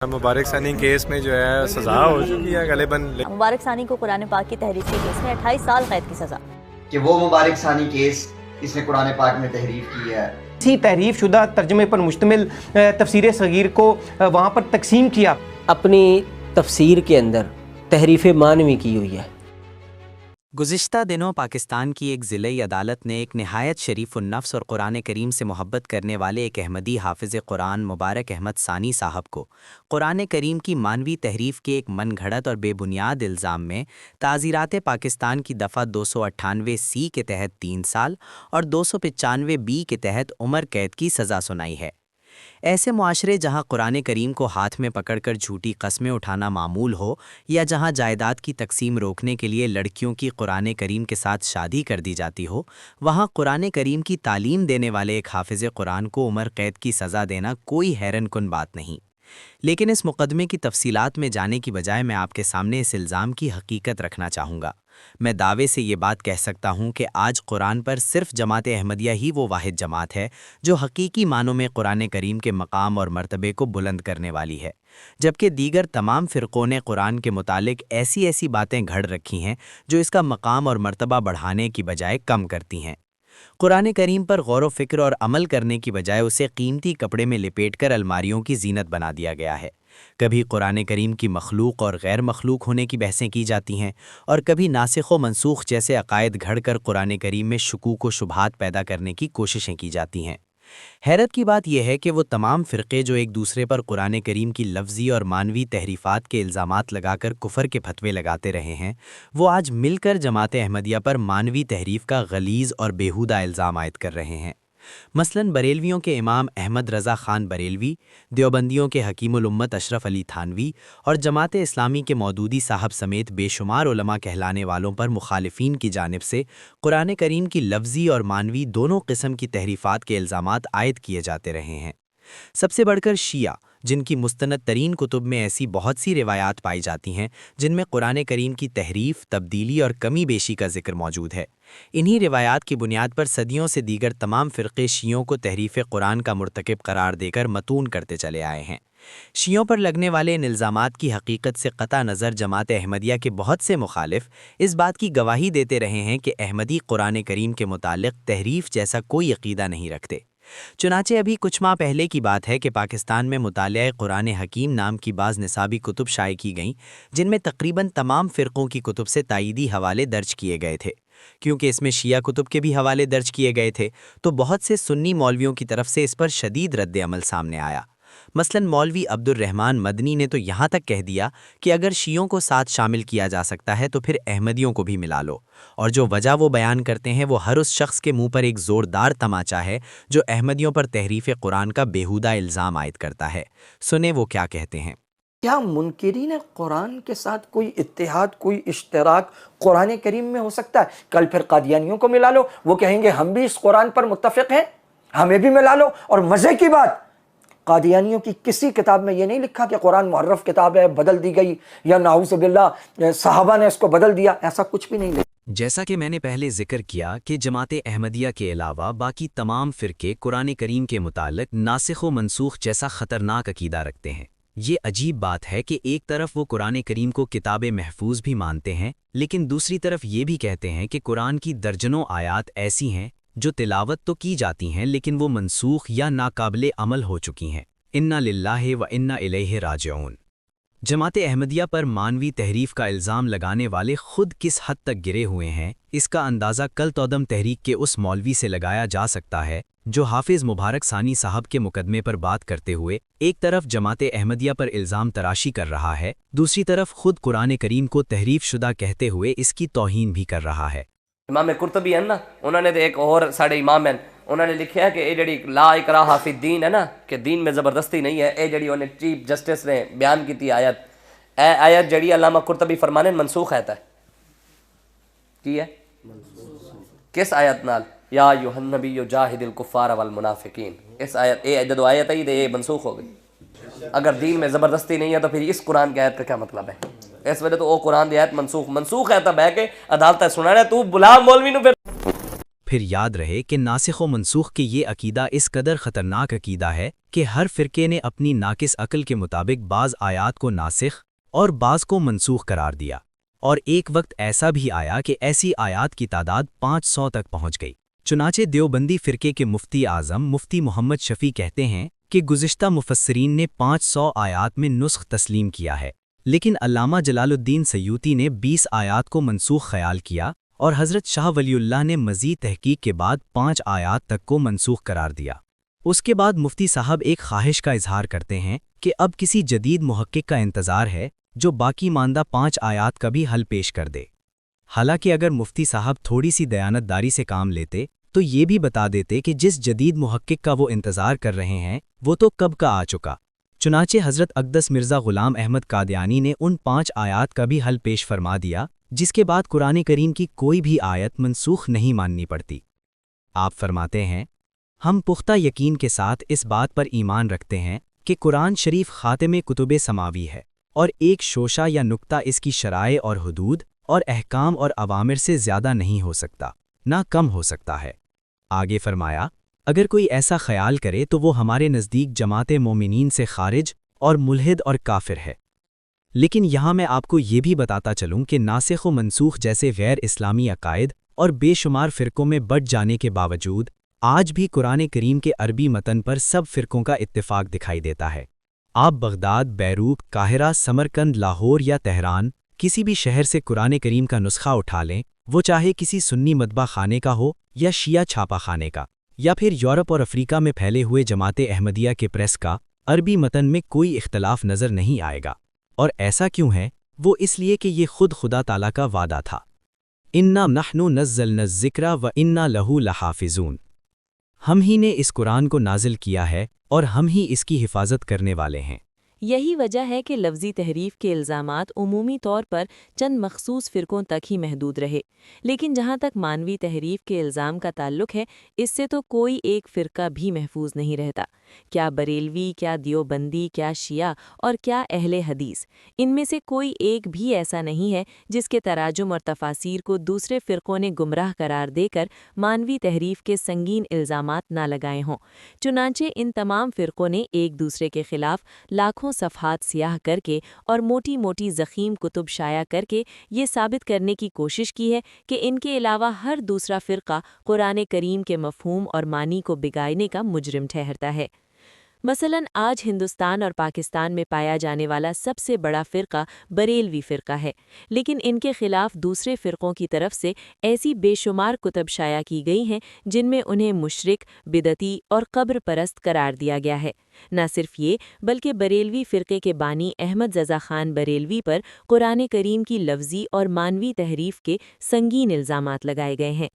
مبارک ثانی کیس میں جو ہے سزا ہو چکی ہے غالباً۔ مبارک ثانی کو قرآن پاک کی تحریف کے کیس میں 28 سال قید کی سزا۔ کہ وہ مبارک ثانی کیس اس نے قرآن پاک میں تحریف کی ہے۔ اسی تحریف شدہ ترجمے پر مشتمل تفسیر صغیر کو وہاں پر تقسیم کیا۔ اپنی تفسیر کے اندر تحریف معنوی کی ہوئی ہے۔ گزشتہ دنوں پاکستان کی ایک ضلعی عدالت نے ایک نہایت شریف النفس اور قرآن کریم سے محبت کرنے والے ایک احمدی حافظ قرآن مبارک احمد ثانی صاحب کو قرآن کریم کی معنوی تحریف کے ایک من گھڑت اور بے بنیاد الزام میں تعزیرات پاکستان کی دفعہ 298C کے تحت 3 سال اور 295B کے تحت عمر قید کی سزا سنائی ہے۔ ایسے معاشرے جہاں قرآن کریم کو ہاتھ میں پکڑ کر جھوٹی قسمیں اٹھانا معمول ہو، یا جہاں جائیداد کی تقسیم روکنے کے لیے لڑکیوں کی قرآن کریم کے ساتھ شادی کر دی جاتی ہو، وہاں قرآن کریم کی تعلیم دینے والے ایک حافظ قرآن کو عمر قید کی سزا دینا کوئی حیران کن بات نہیں۔ لیکن اس مقدمے کی تفصیلات میں جانے کی بجائے میں آپ کے سامنے اس الزام کی حقیقت رکھنا چاہوں گا۔ میں دعوے سے یہ بات کہہ سکتا ہوں کہ آج قرآن پر صرف جماعت احمدیہ ہی وہ واحد جماعت ہے جو حقیقی معنوں میں قرآن کریم کے مقام اور مرتبے کو بلند کرنے والی ہے، جبکہ دیگر تمام فرقوں نے قرآن کے متعلق ایسی باتیں گھڑ رکھی ہیں جو اس کا مقام اور مرتبہ بڑھانے کی بجائے کم کرتی ہیں۔ قرآن کریم پر غور و فکر اور عمل کرنے کی بجائے اسے قیمتی کپڑے میں لپیٹ کر الماریوں کی زینت بنا دیا گیا ہے۔ کبھی قرآن کریم کی مخلوق اور غیر مخلوق ہونے کی بحثیں کی جاتی ہیں، اور کبھی ناسخ و منسوخ جیسے عقائد گھڑ کر قرآن کریم میں شکوک و شبہات پیدا کرنے کی کوششیں کی جاتی ہیں۔ حیرت کی بات یہ ہے کہ وہ تمام فرقے جو ایک دوسرے پر قرآن کریم کی لفظی اور معنوی تحریفات کے الزامات لگا کر کفر کے فتوے لگاتے رہے ہیں، وہ آج مل کر جماعت احمدیہ پر معنوی تحریف کا غلیظ اور بیہودہ الزام عائد کر رہے ہیں۔ مثلاً بریلویوں کے امام احمد رضا خان بریلوی، دیوبندیوں کے حکیم الامت اشرف علی تھانوی اور جماعت اسلامی کے مودودی صاحب سمیت بے شمار علماء کہلانے والوں پر مخالفین کی جانب سے قرآن کریم کی لفظی اور معنوی دونوں قسم کی تحریفات کے الزامات عائد کیے جاتے رہے ہیں۔ سب سے بڑھ کر شیعہ، جن کی مستند ترین کتب میں ایسی بہت سی روایات پائی جاتی ہیں جن میں قرآن کریم کی تحریف، تبدیلی اور کمی بیشی کا ذکر موجود ہے، انہی روایات کی بنیاد پر صدیوں سے دیگر تمام فرقے شیعوں کو تحریف قرآن کا مرتکب قرار دے کر متون کرتے چلے آئے ہیں۔ شیعوں پر لگنے والے ان الزامات کی حقیقت سے قطع نظر جماعت احمدیہ کے بہت سے مخالف اس بات کی گواہی دیتے رہے ہیں کہ احمدی قرآن کریم کے متعلق تحریف جیسا کوئی عقیدہ نہیں رکھتے۔ چنانچہ ابھی کچھ ماہ پہلے کی بات ہے کہ پاکستان میں مطالعہ قرآن حکیم نام کی بعض نصابی کتب شائع کی گئیں، جن میں تقریباً تمام فرقوں کی کتب سے تائیدی حوالے درج کیے گئے تھے۔ کیونکہ اس میں شیعہ کتب کے بھی حوالے درج کیے گئے تھے، تو بہت سے سنی مولویوں کی طرف سے اس پر شدید رد عمل سامنے آیا۔ مثلاً مولوی عبد الرحمن مدنی نے تو یہاں تک کہہ دیا کہ اگر شیعوں کو ساتھ شامل کیا جا سکتا ہے تو پھر احمدیوں کو بھی ملا لو، اور جو وجہ وہ بیان کرتے ہیں وہ ہر اس شخص کے منہ پر ایک زوردار تماچا ہے جو احمدیوں پر تحریف قرآن کا بیہودہ الزام عائد کرتا ہے۔ سنیں وہ کیا کہتے ہیں۔ کیا منکرین قرآن کے ساتھ کوئی اتحاد، کوئی اشتراک قرآن کریم میں ہو سکتا ہے؟ کل پھر قادیانیوں کو ملا لو، وہ کہیں گے ہم بھی اس قرآن پر متفق ہیں، ہمیں بھی ملا لو۔ اور مزے کی بات، قادیانیوں کی کسی کتاب میں یہ نہیں لکھا کہ قرآن محرف کتاب ہے، بدل دی گئی، یا نعوذ باللہ صحابہ نے اس کو بدل دیا، ایسا کچھ بھی نہیں لکھا۔ جیسا کہ میں نے پہلے ذکر کیا کہ جماعت احمدیہ کے علاوہ باقی تمام فرقے قرآن کریم کے متعلق ناسخ و منسوخ جیسا خطرناک عقیدہ رکھتے ہیں۔ یہ عجیب بات ہے کہ ایک طرف وہ قرآن کریم کو کتاب محفوظ بھی مانتے ہیں، لیکن دوسری طرف یہ بھی کہتے ہیں کہ قرآن کی درجنوں آیات ایسی ہیں جو تلاوت تو کی جاتی ہیں لیکن وہ منسوخ یا ناقابل عمل ہو چکی ہیں۔ انا للہ و انا الیہ راجعون۔ جماعت احمدیہ پر معنوی تحریف کا الزام لگانے والے خود کس حد تک گرے ہوئے ہیں، اس کا اندازہ کل تودم تحریک کے اس مولوی سے لگایا جا سکتا ہے جو حافظ مبارک ثانی صاحب کے مقدمے پر بات کرتے ہوئے ایک طرف جماعت احمدیہ پر الزام تراشی کر رہا ہے، دوسری طرف خود قرآن کریم کو تحریف شدہ کہتے ہوئے اس کی توہین بھی کر رہا ہے۔ امام قرطبی ہے نا، انہوں نے ایک اور ساڑھے امام ہیں، انہوں نے لکھا ہے کہ اے جڑی لا اکراہ فی الدین ہے نا، کہ دین میں زبردستی نہیں ہے، اے جڑی انہیں چیف جسٹس نے بیان کی تھی آیت، اے آیت جڑی علامہ قرطبی فرمانے منسوخ ہے کی ہے؟ کس آیت نال؟ یا ایھا النبی جاہد الکفار والمنافقین، اس آیت اے جدو آیت آئی دے منسوخ ہو گئی۔ اگر دین میں زبردستی نہیں ہے تو پھر اس قرآن کی آیت کا کیا مطلب ہے؟ اس وجہ تو وہ قرآن دی آیت منسوخ ہے، تب ہے کہ عدالت سنانا تو بلا مولوی نو پھر پھر یاد رہے کہ ناسخ و منسوخ کے یہ عقیدہ اس قدر خطرناک عقیدہ ہے کہ ہر فرقے نے اپنی ناقص عقل کے مطابق بعض آیات کو ناسخ اور بعض کو منسوخ قرار دیا، اور ایک وقت ایسا بھی آیا کہ ایسی آیات کی تعداد 500 تک پہنچ گئی۔ چنانچہ دیوبندی فرقے کے مفتی اعظم مفتی محمد شفیع کہتے ہیں کہ گزشتہ مفسرین نے 500 آیات میں نسخ تسلیم کیا ہے، لیکن علامہ جلال الدین سیوطی نے 20 آیات کو منسوخ خیال کیا، اور حضرت شاہ ولی اللہ نے مزید تحقیق کے بعد 5 آیات تک کو منسوخ قرار دیا۔ اس کے بعد مفتی صاحب ایک خواہش کا اظہار کرتے ہیں کہ اب کسی جدید محقق کا انتظار ہے جو باقی ماندہ 5 آیات کا بھی حل پیش کر دے۔ حالانکہ اگر مفتی صاحب تھوڑی سی دیانتداری سے کام لیتے تو یہ بھی بتا دیتے کہ جس جدید محقق کا وہ انتظار کر رہے ہیں وہ تو کب کا آ چکا۔ چنانچہ حضرت اقدس مرزا غلام احمد قادیانی نے ان 5 آیات کا بھی حل پیش فرما دیا، جس کے بعد قرآن کریم کی کوئی بھی آیت منسوخ نہیں ماننی پڑتی۔ آپ فرماتے ہیں، ہم پختہ یقین کے ساتھ اس بات پر ایمان رکھتے ہیں کہ قرآن شریف خاتم کتب سماوی ہے، اور ایک شوشہ یا نکتہ اس کی شرائع اور حدود اور احکام اور اوامر سے زیادہ نہیں ہو سکتا، نہ کم ہو سکتا ہے۔ آگے فرمایا، اگر کوئی ایسا خیال کرے تو وہ ہمارے نزدیک جماعت مومنین سے خارج اور ملحد اور کافر ہے۔ لیکن یہاں میں آپ کو یہ بھی بتاتا چلوں کہ ناسخ و منسوخ جیسے غیر اسلامی عقائد اور بے شمار فرقوں میں بٹ جانے کے باوجود آج بھی قرآن کریم کے عربی متن پر سب فرقوں کا اتفاق دکھائی دیتا ہے۔ آپ بغداد، بیروت، قاہرہ، سمرقند، لاہور یا تہران کسی بھی شہر سے قرآن کریم کا نسخہ اٹھا لیں، وہ چاہے کسی سنی مطبع خانے کا ہو یا شیعہ چھاپا خانے کا، یا پھر یورپ اور افریقہ میں پھیلے ہوئے جماعت احمدیہ کے پریس کا، عربی متن میں کوئی اختلاف نظر نہیں آئے گا۔ اور ایسا کیوں ہے؟ وہ اس لیے کہ یہ خود خدا تعالیٰ کا وعدہ تھا، اِنَّا نَحْنُ نَزَّلْنَا الذِّكْرَ وَإِنَّا لَهُ لَحَافِظُونَ۔ ہم ہی نے اس قرآن کو نازل کیا ہے اور ہم ہی اس کی حفاظت کرنے والے ہیں۔ یہی وجہ ہے کہ لفظی تحریف کے الزامات عمومی طور پر چند مخصوص فرقوں تک ہی محدود رہے، لیکن جہاں تک مانوی تحریف کے الزام کا تعلق ہے، اس سے تو کوئی ایک فرقہ بھی محفوظ نہیں رہتا۔ کیا بریلوی، کیا دیوبندی، کیا شیعہ اور کیا اہل حدیث، ان میں سے کوئی ایک بھی ایسا نہیں ہے جس کے تراجم اور تفاسیر کو دوسرے فرقوں نے گمراہ قرار دے کر مانوی تحریف کے سنگین الزامات نہ لگائے ہوں۔ چنانچہ ان تمام فرقوں نے ایک دوسرے کے خلاف لاکھوں صفحات سیاہ کر کے اور موٹی موٹی ضخیم کتب شائع کر کے یہ ثابت کرنے کی کوشش کی ہے کہ ان کے علاوہ ہر دوسرا فرقہ قرآن کریم کے مفہوم اور معنی کو بگاڑنے کا مجرم ٹھہرتا ہے۔ مثلاً آج ہندوستان اور پاکستان میں پایا جانے والا سب سے بڑا فرقہ بریلوی فرقہ ہے، لیکن ان کے خلاف دوسرے فرقوں کی طرف سے ایسی بے شمار کتب شائع کی گئی ہیں جن میں انہیں مشرک، بدعتی اور قبر پرست قرار دیا گیا ہے۔ نہ صرف یہ بلکہ بریلوی فرقے کے بانی احمد رضا خان بریلوی پر قرآن کریم کی لفظی اور معنوی تحریف کے سنگین الزامات لگائے گئے ہیں۔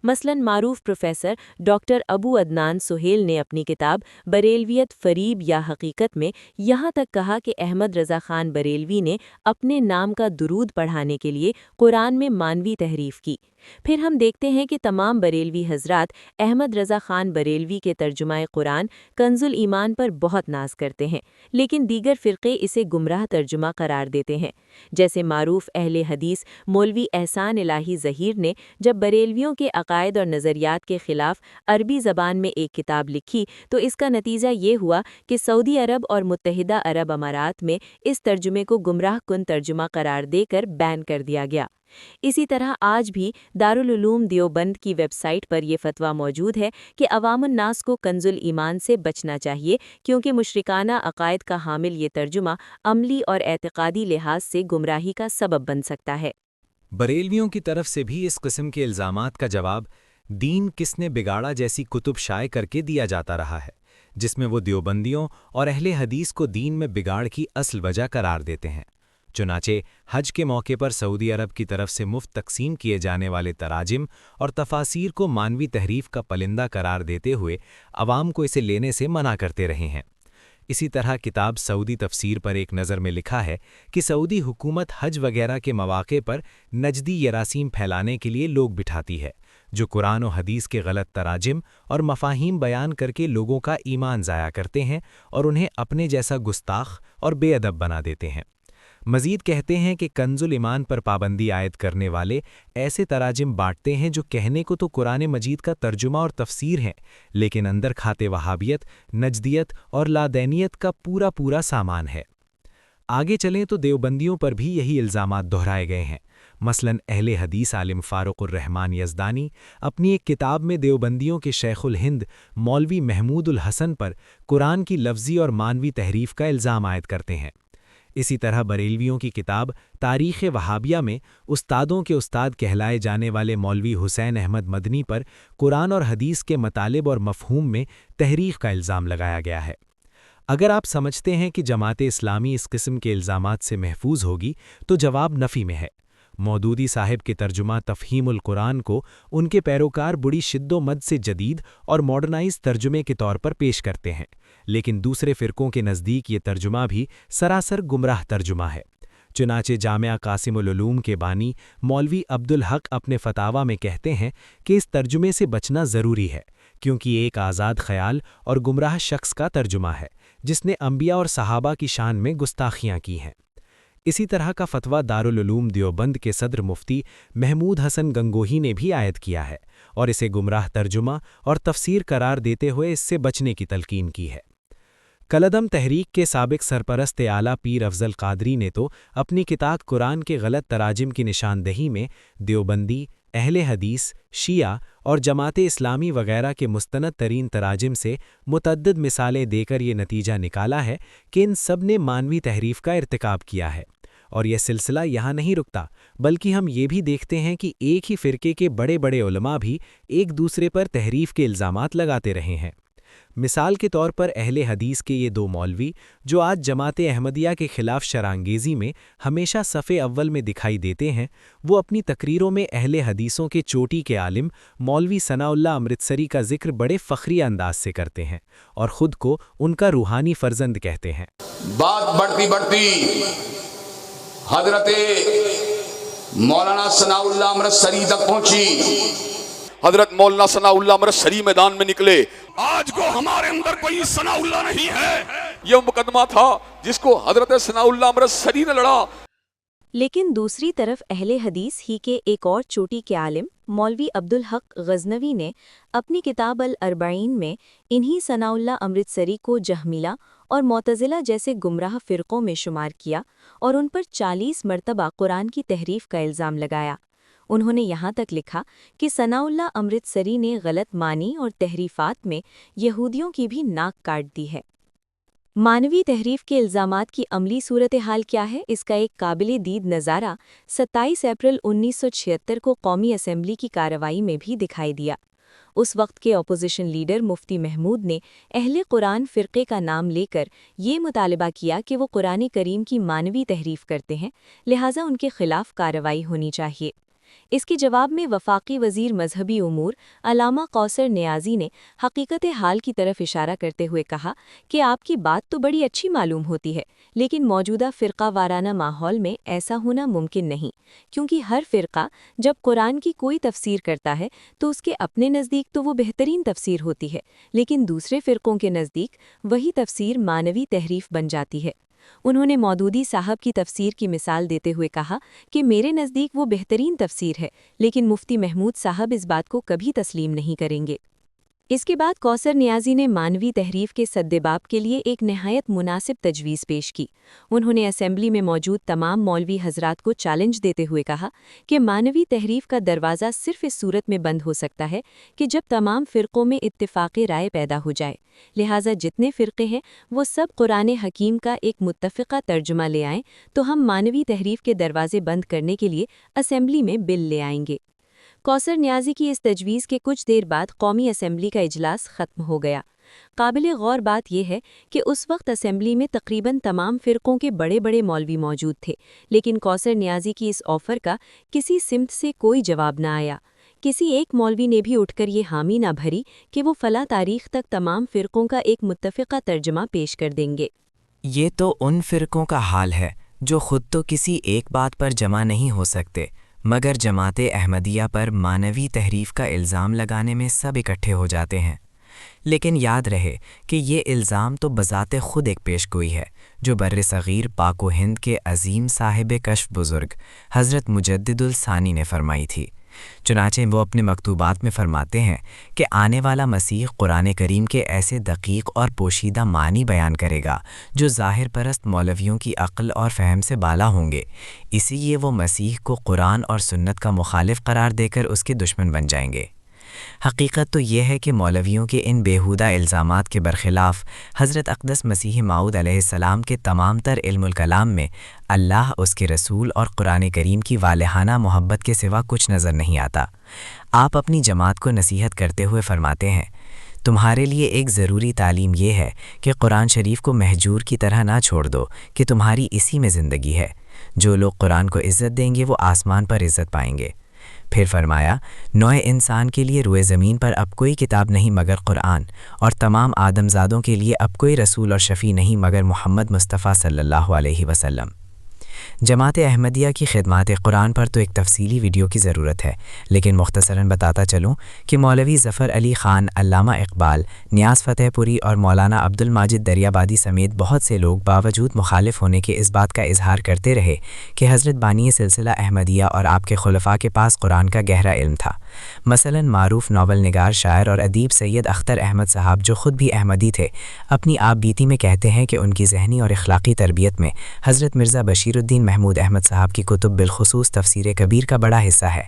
مثلاً معروف پروفیسر ڈاکٹر ابو عدنان سہیل نے اپنی کتاب بریلویت فریب یا حقیقت میں یہاں تک کہا کہ احمد رضا خان بریلوی نے اپنے نام کا درود پڑھانے کے لیے قرآن میں معنوی تحریف کی۔ پھر ہم دیکھتے ہیں کہ تمام بریلوی حضرات احمد رضا خان بریلوی کے ترجمہ قرآن کنز الایمان پر بہت ناز کرتے ہیں، لیکن دیگر فرقے اسے گمراہ ترجمہ قرار دیتے ہیں۔ جیسے معروف اہل حدیث مولوی احسان الہی ظہیر نے جب بریلویوں کے عقائد اور نظریات کے خلاف عربی زبان میں ایک کتاب لکھی تو اس کا نتیجہ یہ ہوا کہ سعودی عرب اور متحدہ عرب امارات میں اس ترجمے کو گمراہ کن ترجمہ قرار دے کر بین کر دیا گیا۔ اسی طرح آج بھی دارالعلوم دیوبند کی ویب سائٹ پر یہ فتویٰ موجود ہے کہ عوام الناس کو کنز الایمان سے بچنا چاہیے، کیونکہ مشرکانہ عقائد کا حامل یہ ترجمہ عملی اور اعتقادی لحاظ سے گمراہی کا سبب بن سکتا ہے۔ بریلویوں کی طرف سے بھی اس قسم کے الزامات کا جواب دین کس نے بگاڑا جیسی کتب شائع کر کے دیا جاتا رہا ہے، جس میں وہ دیوبندیوں اور اہل حدیث کو دین میں بگاڑ کی اصل وجہ قرار دیتے ہیں۔ چنانچہ حج کے موقع پر سعودی عرب کی طرف سے مفت تقسیم کیے جانے والے تراجم اور تفاسیر کو مانوی تحریف کا پلندہ قرار دیتے ہوئے عوام کو اسے لینے سے منع کرتے رہے ہیں۔ اسی طرح کتاب سعودی تفسیر پر ایک نظر میں لکھا ہے کہ سعودی حکومت حج وغیرہ کے مواقع پر نجدی یراسیم پھیلانے کے لیے لوگ بٹھاتی ہے، جو قرآن و حدیث کے غلط تراجم اور مفاہیم بیان کر کے لوگوں کا ایمان ضائع کرتے ہیں اور انہیں اپنے جیسا گستاخ اور بے ادب بنا دیتے ہیں۔ مزید کہتے ہیں کہ کنز الایمان پر پابندی عائد کرنے والے ایسے تراجم بانٹتے ہیں جو کہنے کو تو قرآن مجید کا ترجمہ اور تفسیر ہیں، لیکن اندر کھاتے وہابیت، نجدیت اور لادینیت کا پورا سامان ہے۔ آگے چلیں تو دیوبندیوں پر بھی یہی الزامات دہرائے گئے ہیں۔ مثلاً اہل حدیث عالم فاروق الرحمن یزدانی اپنی ایک کتاب میں دیوبندیوں کے شیخ الہند مولوی محمود الحسن پر قرآن کی لفظی اور معنوی تحریف کا الزام عائد کرتے ہیں۔ اسی طرح بریلویوں کی کتاب تاریخ وہابیہ میں استادوں کے استاد کہلائے جانے والے مولوی حسین احمد مدنی پر قرآن اور حدیث کے مطالب اور مفہوم میں تحریف کا الزام لگایا گیا ہے۔ اگر آپ سمجھتے ہیں کہ جماعت اسلامی اس قسم کے الزامات سے محفوظ ہوگی تو جواب نفی میں ہے۔ مودودی صاحب کے ترجمہ تفہیم القرآن کو ان کے پیروکار بڑی شد و مد سے جدید اور ماڈرنائز ترجمے کے طور پر پیش کرتے ہیں، لیکن دوسرے فرقوں کے نزدیک یہ ترجمہ بھی سراسر گمراہ ترجمہ ہے۔ چنانچہ جامعہ قاسم العلوم کے بانی مولوی عبدالحق اپنے فتاویٰ میں کہتے ہیں کہ اس ترجمے سے بچنا ضروری ہے، کیونکہ یہ ایک آزاد خیال اور گمراہ شخص کا ترجمہ ہے جس نے انبیاء اور صحابہ کی شان میں گستاخیاں کی ہیں۔ اسی طرح کا فتویٰ دارالعلوم دیوبند کے صدر مفتی محمود حسن گنگوہی نے بھی عائد کیا ہے اور اسے گمراہ ترجمہ اور تفسیر قرار دیتے ہوئے اس سے بچنے کی تلقین کی ہے۔ کلعدم تحریک کے سابق سرپرست اعلیٰ پیر افضل قادری نے تو اپنی کتاب قرآن کے غلط تراجم کی نشاندہی میں دیوبندی، اہل حدیث، شیعہ اور جماعت اسلامی وغیرہ کے مستند ترین تراجم سے متعدد مثالیں دے کر یہ نتیجہ نکالا ہے کہ ان سب نے معنوی تحریف کا ارتکاب کیا ہے۔ اور یہ سلسلہ یہاں نہیں رکتا، بلکہ ہم یہ بھی دیکھتے ہیں کہ ایک ہی فرقے کے بڑے علماء بھی ایک دوسرے پر تحریف کے الزامات لگاتے رہے ہیں۔ مثال کے طور پر اہل حدیث کے یہ دو مولوی جو آج جماعت احمدیہ کے خلاف شرانگیزی میں ہمیشہ صف اول میں دکھائی دیتے ہیں، وہ اپنی تقریروں میں اہل حدیثوں کے چوٹی کے عالم مولوی ثناء اللہ امرتسری کا ذکر بڑے فخری انداز سے کرتے ہیں اور خود کو ان کا روحانی فرزند کہتے ہیں۔ بات بڑھتی حضرت مولانا ثناء اللہ امرتسری تک پہنچی۔ حضرت مولانا ثناء اللہ امرتسری میدان میں نکلے۔ آج کو ہمارے اندر کوئی ثناء اللہ نہیں ہے، یہ مقدمہ تھا جس کو حضرت ثناء اللہ امرتسری نے لڑا۔ لیکن دوسری طرف اہل حدیث ہی کے ایک اور چوٹی کے عالم مولوی عبدالحق غزنوی نے اپنی کتاب الاربعین میں انہی ثناء اللہ امرتسری کو جہمیلہ اور معتزلہ جیسے گمراہ فرقوں میں شمار کیا اور ان پر 40 مرتبہ قرآن کی تحریف کا الزام لگایا۔ انہوں نے یہاں تک لکھا کہ ثناء اللہ امرتسری نے غلط معنی اور تحریفات میں یہودیوں کی بھی ناک کاٹ دی ہے۔ معنوی تحریف کے الزامات کی عملی صورتحال کیا ہے، اس کا ایک قابل دید نظارہ 27 اپریل 1976 کو قومی اسمبلی کی کارروائی میں بھی دکھائی دیا۔ اس وقت کے اپوزیشن لیڈر مفتی محمود نے اہل قرآن فرقے کا نام لے کر یہ مطالبہ کیا کہ وہ قرآن کریم کی معنوی تحریف کرتے ہیں، لہٰذا ان کے خلاف کارروائی ہونی چاہیے۔ اس کے جواب میں وفاقی وزیر مذہبی امور علامہ کوثر نیازی نے حقیقت حال کی طرف اشارہ کرتے ہوئے کہا کہ آپ کی بات تو بڑی اچھی معلوم ہوتی ہے، لیکن موجودہ فرقہ وارانہ ماحول میں ایسا ہونا ممکن نہیں، کیونکہ ہر فرقہ جب قرآن کی کوئی تفسیر کرتا ہے تو اس کے اپنے نزدیک تو وہ بہترین تفسیر ہوتی ہے، لیکن دوسرے فرقوں کے نزدیک وہی تفسیر معنوی تحریف بن جاتی ہے۔ انہوں نے مودودی صاحب کی تفسیر کی مثال دیتے ہوئے کہا کہ میرے نزدیک وہ بہترین تفسیر ہے، لیکن مفتی محمود صاحب اس بات کو کبھی تسلیم نہیں کریں گے۔ اس کے بعد کوثر نیازی نے معنوی تحریف کے سدباب کے لیے ایک نہایت مناسب تجویز پیش کی۔ انہوں نے اسمبلی میں موجود تمام مولوی حضرات کو چیلنج دیتے ہوئے کہا کہ معنوی تحریف کا دروازہ صرف اس صورت میں بند ہو سکتا ہے کہ جب تمام فرقوں میں اتفاق رائے پیدا ہو جائے، لہٰذا جتنے فرقے ہیں وہ سب قرآن حکیم کا ایک متفقہ ترجمہ لے آئیں تو ہم معنوی تحریف کے دروازے بند کرنے کے لیے اسمبلی میں بل لے آئیں گے۔ کوثر نیازی کی اس تجویز کے کچھ دیر بعد قومی اسمبلی کا اجلاس ختم ہو گیا۔ قابل غور بات یہ ہے کہ اس وقت اسمبلی میں تقریباً تمام فرقوں کے بڑے مولوی موجود تھے، لیکن کوثر نیازی کی اس آفر کا کسی سمت سے کوئی جواب نہ آیا۔ کسی ایک مولوی نے بھی اٹھ کر یہ حامی نہ بھری کہ وہ فلاں تاریخ تک تمام فرقوں کا ایک متفقہ ترجمہ پیش کر دیں گے۔ یہ تو ان فرقوں کا حال ہے جو خود تو کسی ایک بات پر جمع نہیں ہو سکتے، مگر جماعت احمدیہ پر معنوی تحریف کا الزام لگانے میں سب اکٹھے ہو جاتے ہیں۔ لیکن یاد رہے کہ یہ الزام تو بذات خود ایک پیش گوئی ہے جو بر صغیر پاک و ہند کے عظیم صاحب کشف بزرگ حضرت مجدد الثانی نے فرمائی تھی۔ چنانچہ وہ اپنے مکتوبات میں فرماتے ہیں کہ آنے والا مسیح قرآن کریم کے ایسے دقیق اور پوشیدہ معنی بیان کرے گا جو ظاہر پرست مولویوں کی عقل اور فہم سے بالا ہوں گے، اسی لیے وہ مسیح کو قرآن اور سنت کا مخالف قرار دے کر اس کے دشمن بن جائیں گے۔ حقیقت تو یہ ہے کہ مولویوں کے ان بیہودہ الزامات کے برخلاف حضرت اقدس مسیح موعود علیہ السلام کے تمام تر علم الکلام میں اللہ، اس کے رسول اور قرآن کریم کی والہانہ محبت کے سوا کچھ نظر نہیں آتا۔ آپ اپنی جماعت کو نصیحت کرتے ہوئے فرماتے ہیں، تمہارے لیے ایک ضروری تعلیم یہ ہے کہ قرآن شریف کو مہجور کی طرح نہ چھوڑ دو کہ تمہاری اسی میں زندگی ہے۔ جو لوگ قرآن کو عزت دیں گے وہ آسمان پر عزت پائیں گے۔ پھر فرمایا، نوع انسان کے لیے روئے زمین پر اب کوئی کتاب نہیں مگر قرآن، اور تمام آدم زادوں کے لیے اب کوئی رسول اور شفیع نہیں مگر محمد مصطفیٰ صلی اللہ علیہ وسلم۔ جماعت احمدیہ کی خدمات قرآن پر تو ایک تفصیلی ویڈیو کی ضرورت ہے، لیکن مختصراً بتاتا چلوں کہ مولوی ظفر علی خان، علامہ اقبال، نیاز فتح پوری اور مولانا عبد الماجد دریابادی سمیت بہت سے لوگ باوجود مخالف ہونے کے اس بات کا اظہار کرتے رہے کہ حضرت بانی سلسلہ احمدیہ اور آپ کے خلفاء کے پاس قرآن کا گہرا علم تھا۔ مثلاً معروف ناول نگار، شاعر اور ادیب سید اختر احمد صاحب، جو خود بھی احمدی تھے، اپنی آپ بیتی میں کہتے ہیں کہ ان کی ذہنی اور اخلاقی تربیت میں حضرت مرزا بشیر الدین محمود احمد صاحب کی کتب بالخصوص تفسیر کبیر کا بڑا حصہ ہے۔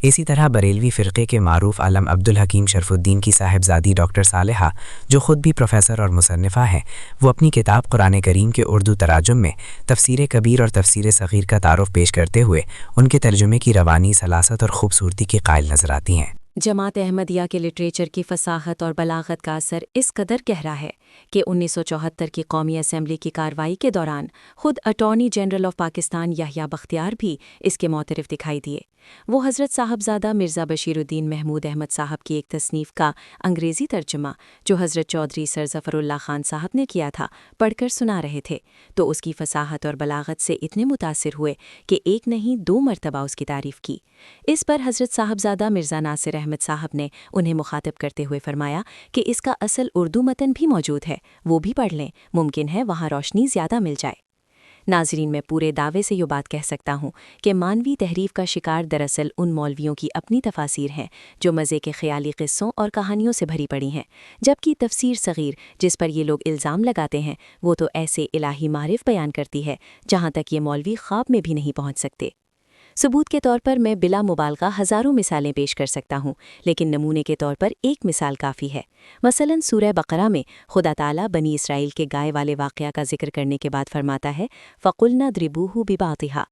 اسی طرح بریلوی فرقے کے معروف عالم عبدالحکیم شرف الدین کی صاحبزادی ڈاکٹر صالحہ، جو خود بھی پروفیسر اور مصنفہ ہیں، وہ اپنی کتاب قرآن کریم کے اردو تراجم میں تفسیر کبیر اور تفسیر صغیر کا تعارف پیش کرتے ہوئے ان کے ترجمے کی روانی، سلاست اور خوبصورتی کی قائل نظر آتی ہیں۔ جماعت احمدیہ کے لٹریچر کی فصاحت اور بلاغت کا اثر اس قدر گہرا ہے کہ 1974 کی قومی اسمبلی کی کارروائی کے دوران خود اٹارنی جنرل آف پاکستان یحییٰ بختیار بھی اس کے معترف دکھائی دیے۔ وہ حضرت صاحبزادہ مرزا بشیر الدین محمود احمد صاحب کی ایک تصنیف کا انگریزی ترجمہ جو حضرت چودھری سر ظفر اللہ خان صاحب نے کیا تھا پڑھ کر سنا رہے تھے، تو اس کی فصاحت اور بلاغت سے اتنے متاثر ہوئے کہ ایک نہیں 2 مرتبہ اس کی تعریف کی۔ اس پر حضرت صاحبزادہ مرزا ناصر احمد صاحب نے انہیں مخاطب کرتے ہوئے فرمایا کہ اس کا اصل اردو متن بھی موجود ہے، وہ بھی پڑھ لیں، ممکن ہے وہاں روشنی زیادہ مل جائے۔ ناظرین، میں پورے دعوے سے یہ بات کہہ سکتا ہوں کہ مانوی تحریف کا شکار دراصل ان مولویوں کی اپنی تفاسیر ہیں جو مزے کے خیالی قصوں اور کہانیوں سے بھری پڑی ہیں، جبکہ تفسیر صغیر جس پر یہ لوگ الزام لگاتے ہیں وہ تو ایسے الہی معرف بیان کرتی ہے جہاں تک یہ مولوی خواب میں بھی نہیں پہنچ سکتے۔ ثبوت کے طور پر میں بلا مبالغہ ہزاروں مثالیں پیش کر سکتا ہوں، لیکن نمونے کے طور پر ایک مثال کافی ہے۔ مثلاً سورہ بقرہ میں خدا تعالیٰ بنی اسرائیل کے گائے والے واقعہ کا ذکر کرنے کے بعد فرماتا ہے فَقُلْنَا اضْرِبُوهُ بِبَعْضِهَا۔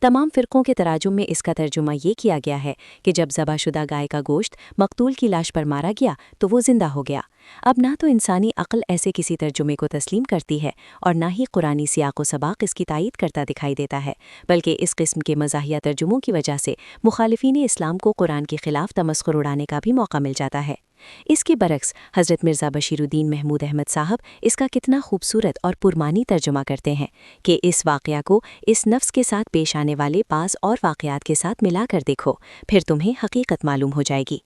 تمام فرقوں کے تراجم میں اس کا ترجمہ یہ کیا گیا ہے کہ جب ذبح شدہ گائے کا گوشت مقتول کی لاش پر مارا گیا تو وہ زندہ ہو گیا۔ اب نہ تو انسانی عقل ایسے کسی ترجمے کو تسلیم کرتی ہے اور نہ ہی قرآنی سیاق و سباق اس کی تائید کرتا دکھائی دیتا ہے، بلکہ اس قسم کے مزاحیہ ترجموں کی وجہ سے مخالفین اسلام کو قرآن کے خلاف تمسخر اڑانے کا بھی موقع مل جاتا ہے۔ اس کے برعکس حضرت مرزا بشیر الدین محمود احمد صاحب اس کا کتنا خوبصورت اور پرمانی ترجمہ کرتے ہیں کہ اس واقعہ کو اس نفس کے ساتھ پیش آنے والے بعض اور واقعات کے ساتھ ملا کر دیکھو، پھر تمہیں حقیقت معلوم ہو جائے گی۔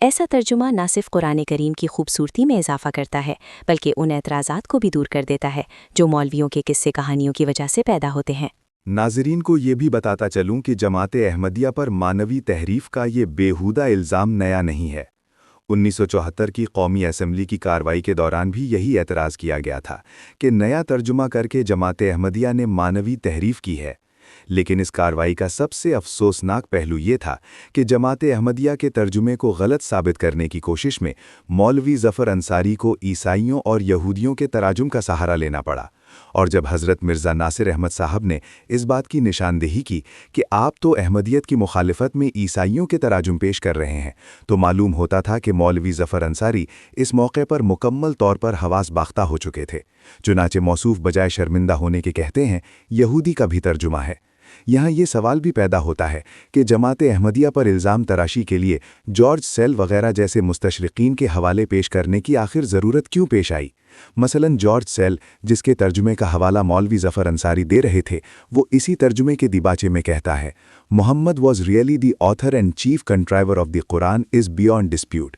ایسا ترجمہ نہ صرف قرآن کریم کی خوبصورتی میں اضافہ کرتا ہے بلکہ ان اعتراضات کو بھی دور کر دیتا ہے جو مولویوں کے قصے کہانیوں کی وجہ سے پیدا ہوتے ہیں۔ ناظرین کو یہ بھی بتاتا چلوں کہ جماعت احمدیہ پر مانوی تحریف کا یہ بیہودہ الزام نیا نہیں ہے۔ 1974 کی قومی اسمبلی کی کارروائی کے دوران بھی یہی اعتراض کیا گیا تھا کہ نیا ترجمہ کر کے جماعت احمدیہ نے مانوی تحریف کی ہے، لیکن اس کارروائی کا سب سے افسوسناک پہلو یہ تھا کہ جماعت احمدیہ کے ترجمے کو غلط ثابت کرنے کی کوشش میں مولوی ظفر انصاری کو عیسائیوں اور یہودیوں کے تراجم کا سہارا لینا پڑا، اور جب حضرت مرزا ناصر احمد صاحب نے اس بات کی نشاندہی کی کہ آپ تو احمدیت کی مخالفت میں عیسائیوں کے تراجم پیش کر رہے ہیں، تو معلوم ہوتا تھا کہ مولوی ظفر انصاری اس موقع پر مکمل طور پر حواس باختہ ہو چکے تھے۔ چنانچہ موصوف بجائے شرمندہ ہونے کے کہتے ہیں یہودی کا بھی ترجمہ ہے۔ یہاں یہ سوال بھی پیدا ہوتا ہے کہ جماعت احمدیہ پر الزام تراشی کے لیے جارج سیل وغیرہ جیسے مستشرقین کے حوالے پیش کرنے کی آخر ضرورت کیوں پیش آئی؟ مثلاً جارج سیل، جس کے ترجمے کا حوالہ مولوی ظفر انصاری دے رہے تھے، وہ اسی ترجمے کے دیباچے میں کہتا ہے Muhammad was really the author and chief contriver of the Quran is beyond dispute,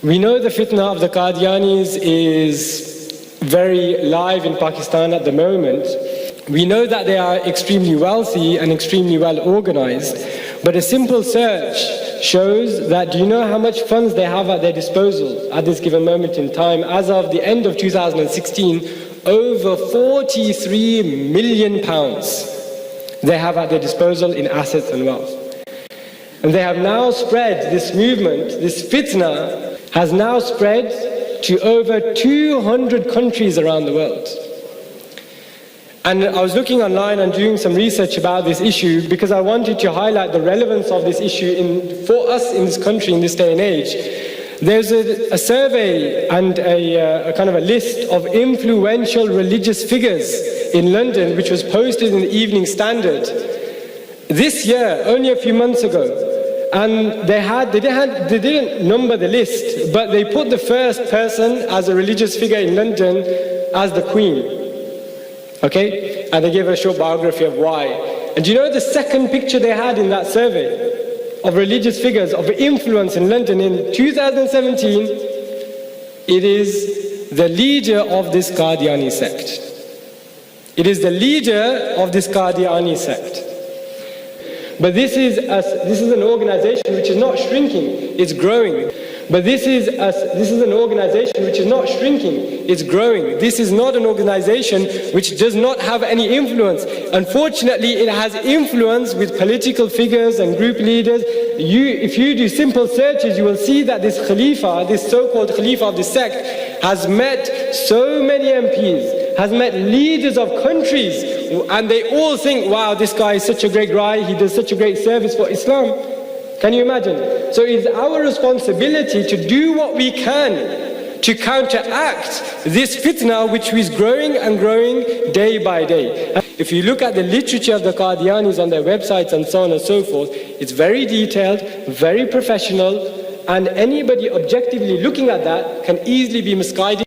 We know the fitna of the Qadianis is very live in Pakistan at the moment. We know that they are extremely wealthy and extremely well organized. But a simple search shows that, do you know how much funds they have at their disposal at this given moment in time? As of the end of 2016, over 43 million pounds they have at their disposal in assets and wealth. And they have now spread this movement, this fitna has now spread to over 200 countries around the world. And I was looking online and doing some research about this issue because I wanted to highlight the relevance of this issue for us in this country in this day and age. There's a survey and a kind of a list of influential religious figures in London which was posted in the Evening Standard this year, only a few months ago. And they didn't number the list, but they put the first person as a religious figure in London as the Queen. Okay? And they gave a short biography of why. And do you know the second picture they had in that survey of religious figures of influence in London in 2017? It is the leader of this Qadiani sect. It is the leader of this Qadiani sect. But this is an organization which is not shrinking, it's growing. But this is an organization which is not shrinking, it's growing. This is not an organization which does not have any influence. Unfortunately, it has influence with political figures and group leaders. If you do simple searches, you will see that this Khalifa, this so-called Khalifa of this sect, has met so many MPs, has met leaders of countries, and they all think, wow, this guy is such a great guy, he does such a great service for Islam. Can you imagine? So it's our responsibility to do what we can to counteract this fitna which is growing and growing day by day. If you look at the literature of the Qadianis on their websites and so on and so forth, it's very detailed, very professional, and anybody objectively looking at that can easily be misguided.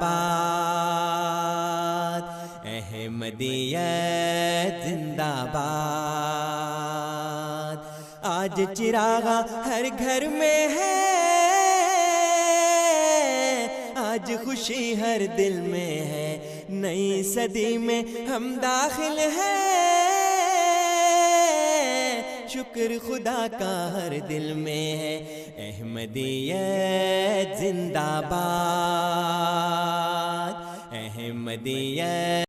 باد، احمدیت زندہ باد۔ آج چراغا ہر گھر میں ہے، آج خوشی ہر دل میں ہے، نئی صدی میں ہم داخل ہیں، شکر خدا کا ہر دل میں ہے۔ احمدیت زندہ باد، احمدیت